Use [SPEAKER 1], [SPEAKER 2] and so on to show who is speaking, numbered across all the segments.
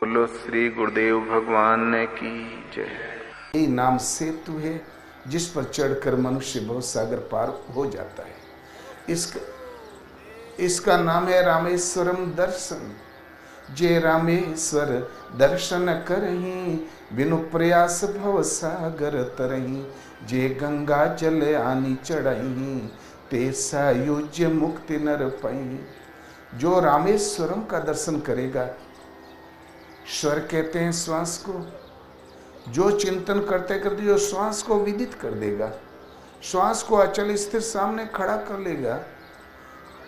[SPEAKER 1] बोलो श्री गुरुदेव भगवान की जय।
[SPEAKER 2] यही नाम सेतु है जिस पर चढ़कर मनुष्य भव सागर पार हो जाता है। इसका नाम है रामेश्वरम दर्शन। जे रामेश्वर दर्शन करही, बिनु प्रयास भव सागर तरही। जे गंगा जल आनी चढ़ही, ते सायुज्य मुक्ति नर पाई। जो रामेश्वरम का दर्शन करेगा, स्वर कहते हैं श्वास को, जो चिंतन करते करते जो श्वास को विदित कर देगा, श्वास को अचल स्थिर सामने खड़ा कर लेगा।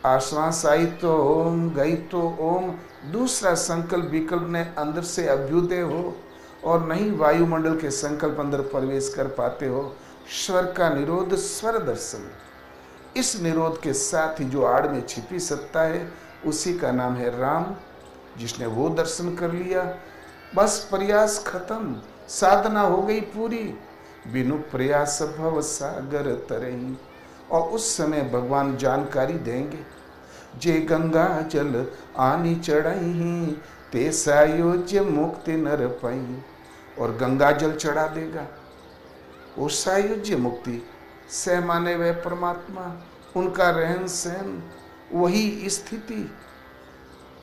[SPEAKER 2] आश्वास आई तो ओम, गई तो ओम, दूसरा संकल्प विकल्प ने अंदर से अभ्युदय हो और नहीं वायुमंडल के संकल्प अंदर प्रवेश कर पाते हो। स्वर का निरोध स्वर दर्शन। इस निरोध के साथ ही जो आड़ में छिपी सत्ता है उसी का नाम है राम। जिसने वो दर्शन कर लिया, बस प्रयास खत्म, साधना हो गई पूरी। बिनु प्रयास भव सागर तरही। और उस समय भगवान जानकारी देंगे, जे गंगा जल आनी चढ़ही, ते सायुज्य मुक्ति नर पाई। और गंगा जल चढ़ा देगा, वो सायुज्य मुक्ति सह माने वह परमात्मा, उनका रहन सहन, वही स्थिति।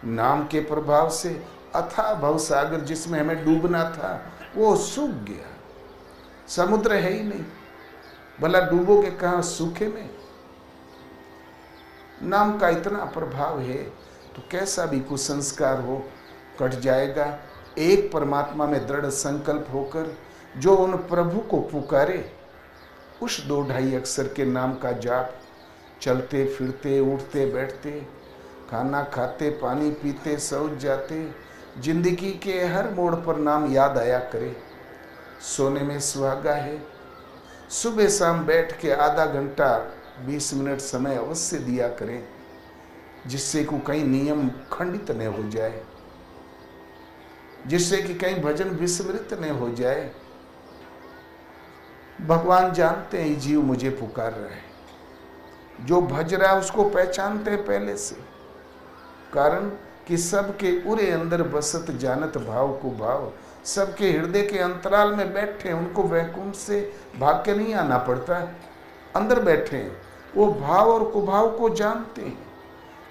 [SPEAKER 2] नाम के प्रभाव से अथाह भव सागर जिसमें हमें डूबना था वो सूख गया। समुद्र है ही नहीं, भला डूबोगे कहाँ सूखे में। नाम का इतना प्रभाव है तो कैसा भी कुसंस्कार हो कट जाएगा। एक परमात्मा में दृढ़ संकल्प होकर जो उन प्रभु को पुकारे, उस 2-2.5 अक्षर के नाम का जाप, चलते फिरते उठते बैठते, खाना खाते पानी पीते शौच जाते, जिंदगी के हर मोड़ पर नाम याद आया करे। सोने में सुहागा है। सुबह शाम बैठ के आधा घंटा 20 मिनट समय अवश्य दिया करें, जिससे कि कहीं नियम खंडित न हो जाए, जिससे कि कहीं भजन विस्मृत न हो जाए। भगवान जानते हैं जीव मुझे पुकार रहा है। जो भज रहा है उसको पहचानते हैं पहले से, कारण कि सबके उरे अंदर बसत जानत भाव को भाव। सबके हृदय के अंतराल में बैठे, उनको वैकुंठ से भाग के नहीं आना पड़ता, अंदर बैठे वो भाव और कुभाव को जानते हैं।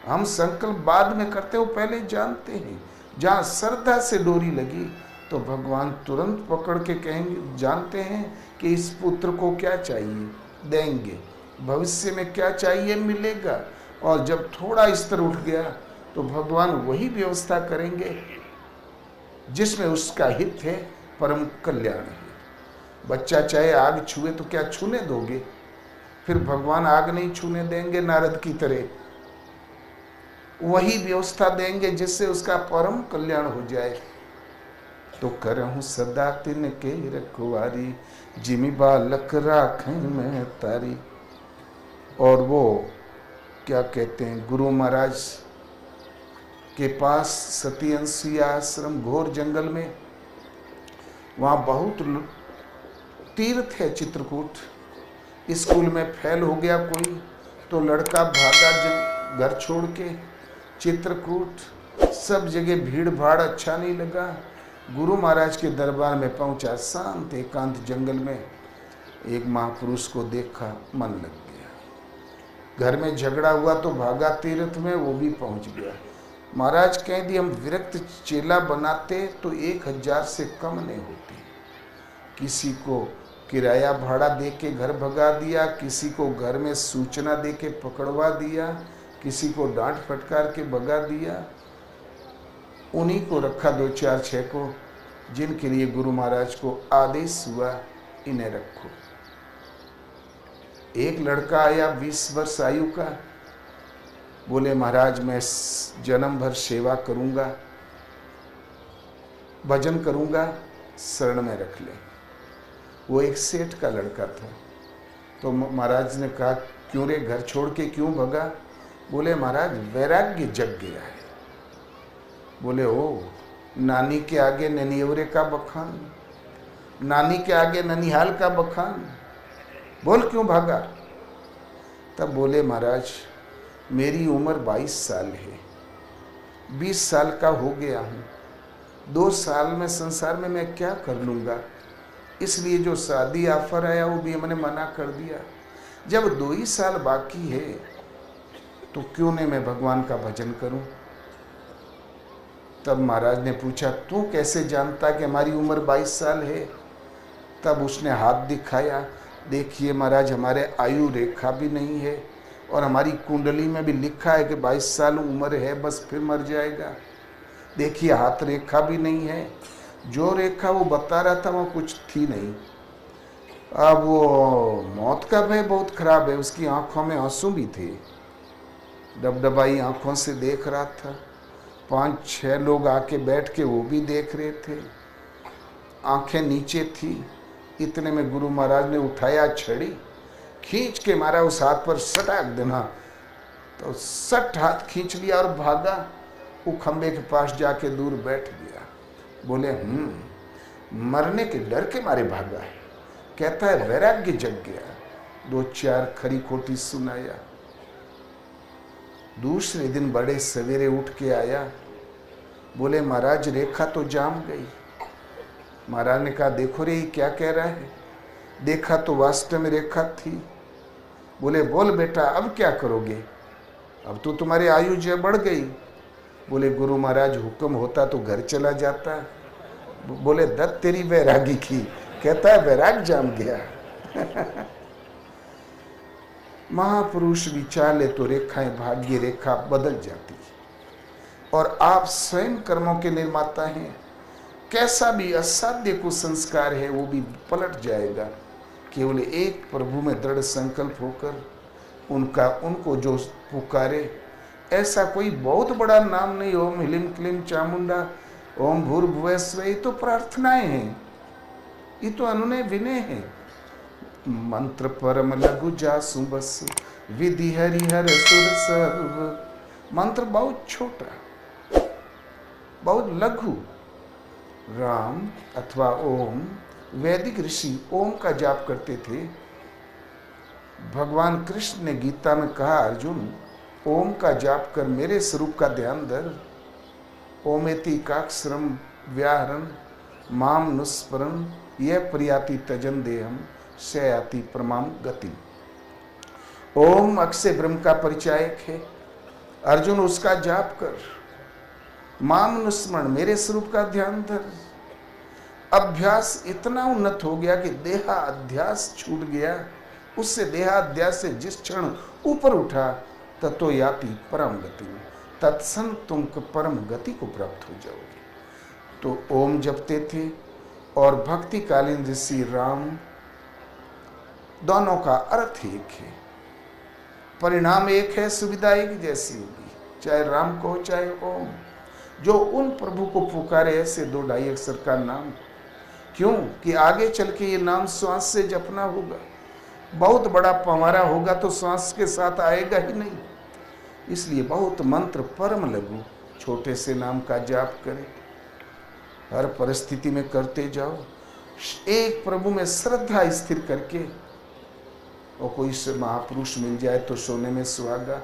[SPEAKER 2] हम संकल्प बाद में करते हो, पहले जानते हैं। जहाँ श्रद्धा से डोरी लगी तो भगवान तुरंत पकड़ के कहेंगे, जानते हैं कि इस पुत्र को क्या चाहिए, देंगे, भविष्य में क्या चाहिए मिलेगा। और जब थोड़ा स्तर उठ गया तो भगवान वही व्यवस्था करेंगे जिसमें उसका हित है, परम कल्याण है। बच्चा चाहे आग छुए तो क्या छूने दोगे? फिर भगवान आग नहीं छूने देंगे नारद की तरह, वही व्यवस्था देंगे जिससे उसका परम कल्याण हो जाए। तो करहूं सदा तिन के रखवारी, जिमि बालक राखें मैं तारी। और वो क्या कहते हैं, गुरु महाराज के पास सती अंसुईया आश्रम घोर जंगल में, वहाँ बहुत तीर्थ है चित्रकूट। स्कूल में फेल हो गया कोई तो लड़का भागा घर छोड़ के चित्रकूट। सब जगह भीड़ भाड़ अच्छा नहीं लगा। गुरु महाराज के दरबार में पहुंचा, शांत एकांत जंगल में एक महापुरुष को देखा, मन लग गया। घर में झगड़ा हुआ तो भागा तीर्थ में, वो भी पहुंच गया। महाराज कह दिए, हम विरक्त चेला बनाते तो 1000 से कम नहीं होती। किसी को किराया भाड़ा दे के घर भगा दिया, किसी को घर में सूचना दे के पकड़वा दिया, किसी को डांट फटकार के भगा दिया। उन्हीं को रखा 2 4 6 को, जिनके लिए गुरु महाराज को आदेश हुआ इन्हें रखो। एक लड़का आया 20 वर्ष आयु का, बोले महाराज मैं जन्म भर सेवा करूंगा, भजन करूंगा, शरण में रख ले। वो एक सेठ का लड़का था। तो महाराज ने कहा, क्यों रे, घर छोड़ के क्यों भगा? बोले महाराज वैराग्य जग गया है। बोले ओ, नानी के आगे ननियवरे का बखान, नानी के आगे ननिहाल का बखान, बोल क्यों भागा? तब बोले महाराज मेरी उम्र 22 साल है, 20 साल का हो गया हूँ, 2 साल में संसार में मैं क्या कर लूँगा, इसलिए जो शादी ऑफर आया वो भी हमने मना कर दिया। जब 2 ही साल बाकी है तो क्यों नहीं मैं भगवान का भजन करूं। तब महाराज ने पूछा, तू कैसे जानता कि हमारी उम्र 22 साल है? तब उसने हाथ दिखाया, देखिए महाराज, हमारे आयु रेखा भी नहीं है और हमारी कुंडली में भी लिखा है कि 22 साल उम्र है, बस फिर मर जाएगा। देखिए हाथ रेखा भी नहीं है, जो रेखा वो बता रहा था वो कुछ थी नहीं। अब वो मौत का भय बहुत खराब है, उसकी आंखों में आंसू भी थे, डबडबाई आंखों से देख रहा था। 5-6 लोग आके बैठ के वो भी देख रहे थे, आंखें नीचे थी। इतने में गुरु महाराज ने उठाया छड़ी, खींच के मारा उस हाथ पर, सटाक देना, तो सट हाथ खींच लिया और भागा। वो खंबे के पास जाके दूर बैठ गया। बोले मरने के डर के मारे भागा है। कहता है वैराग्य जग गया। 2-4 खरी खोटी सुनाया। दूसरे दिन बड़े सवेरे उठ के आया। बोले महाराज रेखा तो जाम गई। महाराज ने कहा देखो रे क्या कह रहा है, देखा तो वास्तव में रेखा थी। बोले बोल बेटा अब क्या करोगे, अब तो तुम्हारी आयु जो बढ़ गई। बोले गुरु महाराज हुक्म होता तो घर चला जाता। बोले दत्त तेरी वैरागी की। कहता है वैराग जाम गया। महापुरुष विचार ले तो रेखाएं, भाग्य रेखा बदल जाती और आप स्वयं कर्मों के निर्माता हैं। कैसा भी असाध्य कुसंस्कार है वो भी पलट जाएगा। केवल एक प्रभु में दृढ़ संकल्प होकर उनको जो पुकारे, ऐसा कोई बहुत बड़ा नाम नहीं। ओम ह्लीं क्लीं चामुंडा, ओम भूर्भुवः स्वः, ये तो प्रार्थनाएं हैं, ये तो अनुनय विनय है। मंत्र परम लघु जासु बस, विधि हरिहर सुर सर्व। मंत्र बहुत छोटा, बहुत लघु। राम अथवा ओम, वैदिक ऋषि ओम का जाप करते थे। भगवान कृष्ण ने गीता में कहा, अर्जुन ओम का जाप कर, मेरे स्वरूप का ध्यान धर। ओमेति काक्षरम व्याहरण माम नुस्मरन् यह प्रियाति तजन देहम शयाति प्रमाम गति। ओम अक्षय ब्रह्म का परिचायक है। अर्जुन उसका जाप कर। माम नुस्मरण, मेरे स्वरूप का ध्यान धर। अभ्यास इतना उन्नत हो गया कि देहाध्यास छूट गया। उससे देहाध्यास से जिस क्षण ऊपर उठा ततो याति परम गति, तत्सन तुम परम गति को प्राप्त हो जाओगे। तो ओम जपते थे और भक्ति कालीन ऋषि राम, दोनों का अर्थ एक है, परिणाम एक है, सुविधा एक जैसी होगी, चाहे राम को चाहे ओम। जो उन प्रभु को पुकारे ऐसे 2-2.5 अक्षर का नाम, क्यों कि आगे चल के ये नाम श्वास से जपना होगा। बहुत बड़ा पवारा होगा तो श्वास के साथ आएगा ही नहीं। इसलिए बहुत मंत्र परम लघु छोटे से नाम का जाप करें, हर परिस्थिति में करते जाओ। एक प्रभु में श्रद्धा स्थिर करके, और कोई से महापुरुष मिल जाए तो सोने में सुहागा।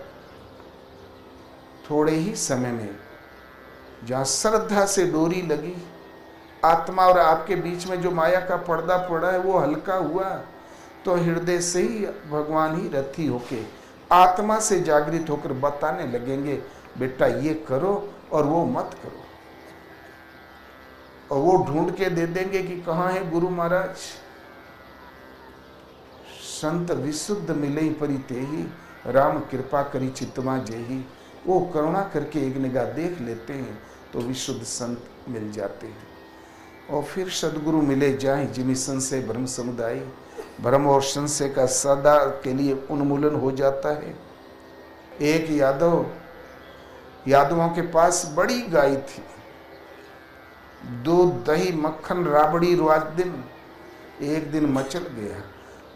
[SPEAKER 2] थोड़े ही समय में जहाँ श्रद्धा से डोरी लगी, आत्मा और आपके बीच में जो माया का पर्दा पड़ा है वो हल्का हुआ, तो हृदय से ही भगवान ही रथी होके आत्मा से जागृत होकर बताने लगेंगे, बेटा ये करो और वो मत करो। और वो ढूंढ के दे देंगे कि कहाँ है गुरु महाराज। संत विशुद्ध मिले परिते ही, राम कृपा करी चित्तवा जेही। वो करुणा करके एक निगाह देख लेते हैं तो विशुद्ध संत मिल जाते हैं। और फिर सदगुरु मिले जाए, जिन्हें संशय भ्रम समुदाय, भ्रम और संशय का सदा के लिए उन्मूलन हो जाता है। एक यादवों के पास बड़ी गाय थी, दूध दही मक्खन राबड़ी रोज दिन। एक दिन मचल गया,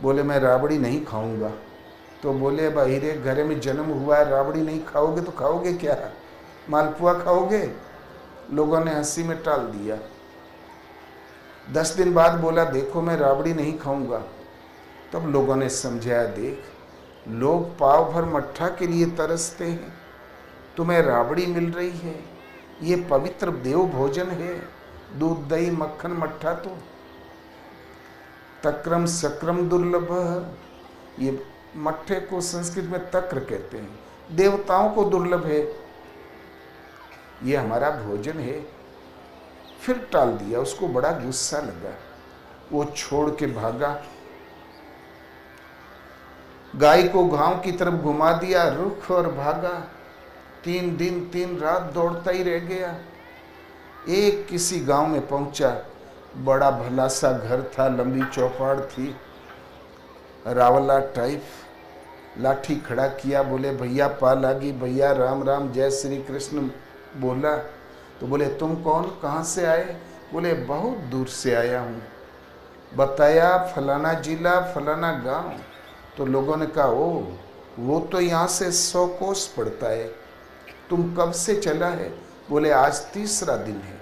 [SPEAKER 2] बोले मैं राबड़ी नहीं खाऊंगा। तो बोले भाई रे, घर में जन्म हुआ है, राबड़ी नहीं खाओगे तो खाओगे क्या, मालपुआ खाओगे। लोगों ने हंसी में टाल दिया। 10 दिन बाद बोला देखो मैं राबड़ी नहीं खाऊंगा। तब लोगों ने समझाया, देख लोग पाव भर मट्ठा के लिए तरसते हैं, तुम्हें राबड़ी मिल रही है, ये पवित्र देव भोजन है। दूध दही मक्खन मट्ठा तो तक्रम सक्राम दुर्लभ। ये मट्ठे को संस्कृत में तक्र कहते हैं, देवताओं को दुर्लभ है, ये हमारा भोजन है। फिर टाल दिया, उसको बड़ा गुस्सा लगा, वो छोड़ के भागा। गाय को गांव की तरफ घुमा दिया रुख और भागा। 3 दिन 3 रात दौड़ता ही रह गया। एक किसी गांव में पहुंचा, बड़ा भला सा घर था, लंबी चौपाड़ थी, रावला टाइप। लाठी खड़ा किया, बोले भैया पाल आगी, भैया राम राम जय श्री कृष्ण बोला तो बोले तुम कौन, कहाँ से आए? बोले बहुत दूर से आया हूँ। बताया फलाना जिला फलाना गांव। तो लोगों ने कहा ओ वो तो यहाँ से 100 कोस पड़ता है, तुम कब से चला है? बोले आज 3रा दिन है।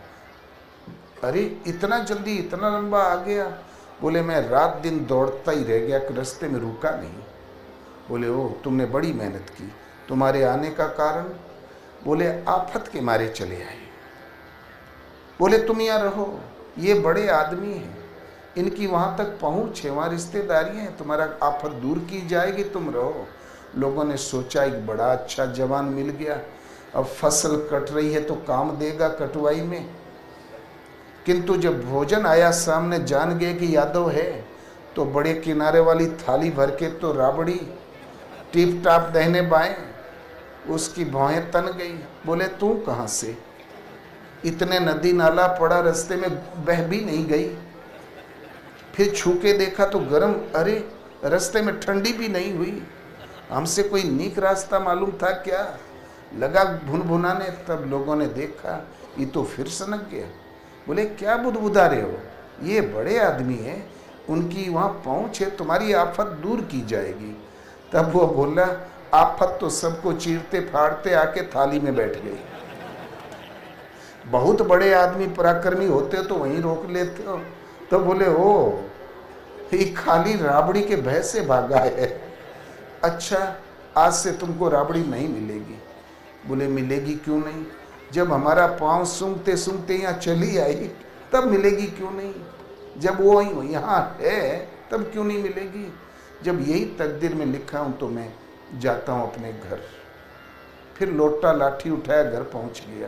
[SPEAKER 2] अरे इतना जल्दी, इतना लंबा आ गया? बोले मैं रात दिन दौड़ता ही रह गया, रास्ते में रुका नहीं। बोले ओ तुमने बड़ी मेहनत की, तुम्हारे आने का कारण? बोले आफत के मारे चले आए। बोले तुम यहाँ रहो, ये बड़े आदमी हैं, इनकी वहाँ तक पहुँच है, वहाँ रिश्तेदारी हैं, तुम्हारा आफत दूर की जाएगी, तुम रहो। लोगों ने सोचा एक बड़ा अच्छा जवान मिल गया, अब फसल कट रही है तो काम देगा कटवाई में। किंतु जब भोजन आया सामने, जान गए कि यादव है, तो बड़े किनारे वाली थाली भर के तो राबड़ी टिप टाप दहने बाएं, उसकी भौहें तन गई। बोले तू कहाँ से? इतने नदी नाला पड़ा, रास्ते में बह भी नहीं गई। फिर छू के देखा तो गर्म, अरे रास्ते में ठंडी भी नहीं हुई। हमसे कोई नीक रास्ता मालूम था क्या? लगा भुनभुनाने, तब लोगों ने देखा ये तो फिर सनक गया। बोले क्या बुदबुदा रहे हो, ये बड़े आदमी हैं, उनकी वहाँ पहुँच है, तुम्हारी आफत दूर की जाएगी। तब वो बोला आफत तो सबको चीरते फाड़ते आके थाली में बैठ गई। बहुत बड़े आदमी पराक्रमी होते तो वहीं रोक लेते हो। तो बोले ओ ये खाली राबड़ी के भय से भागा है। अच्छा आज से तुमको राबड़ी नहीं मिलेगी। बोले मिलेगी क्यों नहीं? जब हमारा पाँव सूंघते सूंघते यहाँ चली आई तब मिलेगी क्यों नहीं? जब वो यहाँ है तब क्यों नहीं मिलेगी? जब यही तकदीर में लिखा हूँ तो मैं जाता हूँ अपने घर। फिर लोटा लाठी उठाया, घर पहुँच गया।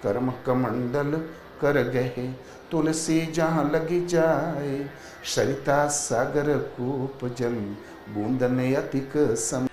[SPEAKER 2] कर्म कमंडल कर गए, तुलसी जहाँ लगी जाए, सरिता सागर कूप जल, बूंदन अधिक सम।